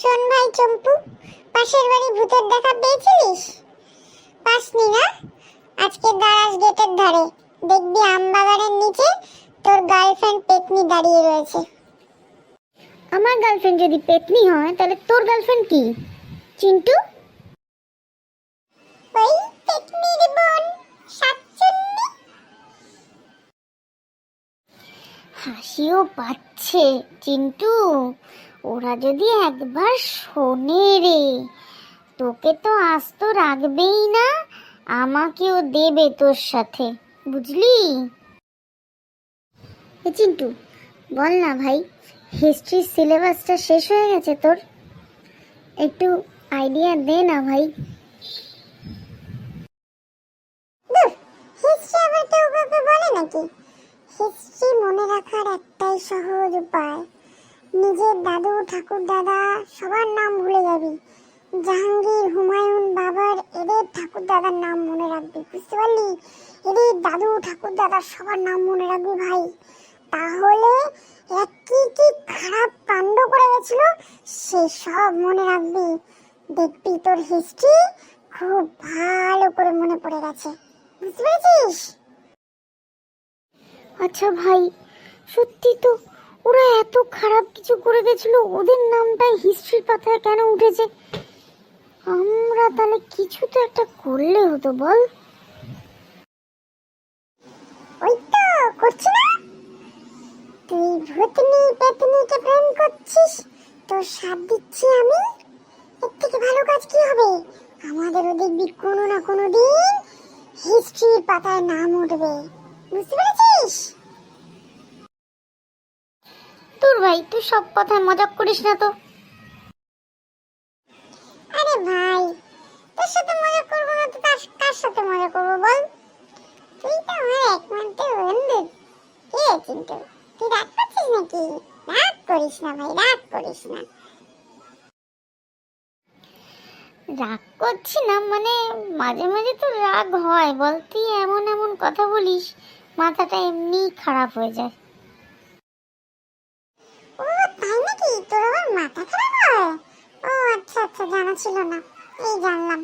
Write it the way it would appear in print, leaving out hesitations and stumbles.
শোন ভাই চম্পু, পাশের বাড়ি ভূতের দেখা পেয়েছিলিস? পাসনি না? আজকে দাঁড়াস গেটের ধারে, দেখবি আমবাগানের নিচে তোর গার্লফ্রেন্ড পেতনি দাঁড়িয়ে রয়েছে। আমার গার্লফ্রেন্ড যদি পেতনি হয় তাহলে তোর গার্লফ্রেন্ড কি চিন্টু? ওই পেতনির বোন শাকচুন্নি। হাসিও পাচ্ছে চিন্টু, ওরা যদি একবার শোনে রে, তোকে তো আস্ত রাখবেই না, আমাকেও দেবে তোর সাথে, বুঝলি? চিন্টু বল না ভাই, হিস্ট্রির সিলেবাসটা শেষ হয়ে গেছে তোর? একটু আইডিয়া দে না ভাই। হিস্ট্রি আবার কেউ কাউকে বলে নাকি? হিস্ট্রি মনে রাখার একটাই সহজ উপায়, নিজের দাদু ঠাকুর দাদা সবার নাম ভুলে যাবি। জাহাঙ্গীর, হুমায়ুন, বাবর এদের ঠাকুর দাদার নাম মনে রাখবি, বুঝতে পারলি? এদের দাদু ঠাকুর দাদার সবার নাম মনে রাখবি ভাই। তাহলে কি কি খারাপ কাণ্ড করে গেছিল সে সব মনে রাখবি, দেখবি তোর হিস্ট্রি খুব ভালো করে মনে পড়ে গেছে, বুঝতে পেরেছিস? আচ্ছা ভাই, সত্যি তো ওরা এত খারাপ কিছু করে গেছিল, ওদের নামটাই হিস্ট্রির পাতায় কেন উঠেছে? আমরা তাহলে কিছু তো একটা করলে হতো, বল? ওই তো করছি না, তুই ভূতনি পেতনিকে প্রেম করছিস, তোর সাথ দিচ্ছি আমি। এর থেকে ভালো কাজ কি হবে? আমাদেরও দেখবি কোনো না কোনো দিন হিস্ট্রির পাতায় নাম উঠবে, বুঝতে পেরেছিস? তোর ভাই, তুই সব কথায় মজাক করিস না তো। আরে ভাই, তোর সাথে মজা করবো না তো কার সাথে মজা করবো বল? তুই তো আমার একমাত্র বন্ধু। কে চিন্টু, তুই রাগ করছিস নাকি? রাগ করিস না ভাই, রাগ করিস না। রাগ করছি না মানে, মাঝে মাঝে তো রাগ হয় বল, তুই এমন এমন কথা বলিস, মাথাটা এমনি খারাপ হয়ে যায়। ও তাই নাকি? তোর আবার মাথা খারাপ হয়? ও আচ্ছা আচ্ছা, জানা ছিল না, এই জানলাম।